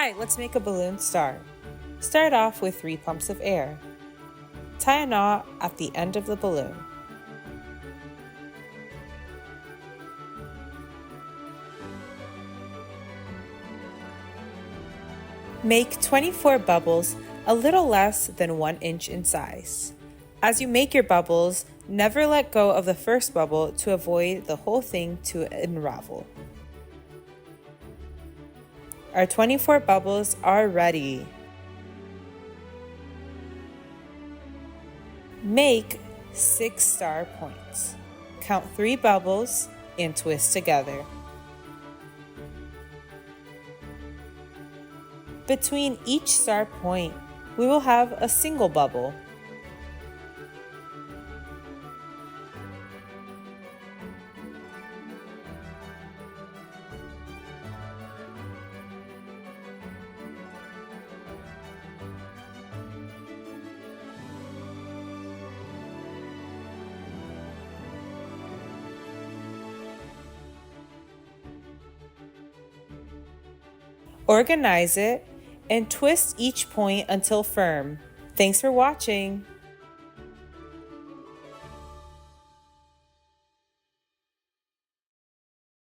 Hi, let's make a balloon star. Start off with 3 pumps of air. Tie a knot at the end of the balloon. Make 24 bubbles a little less than 1 inch in size. As you make your bubbles, never let go of the first bubble to avoid the whole thing to unravel. Our 24 bubbles are ready. Make 6 star points. Count 3 bubbles and twist together. Between each star point, we will have a single bubble. Organize it and twist each point until firm. Thanks for watching.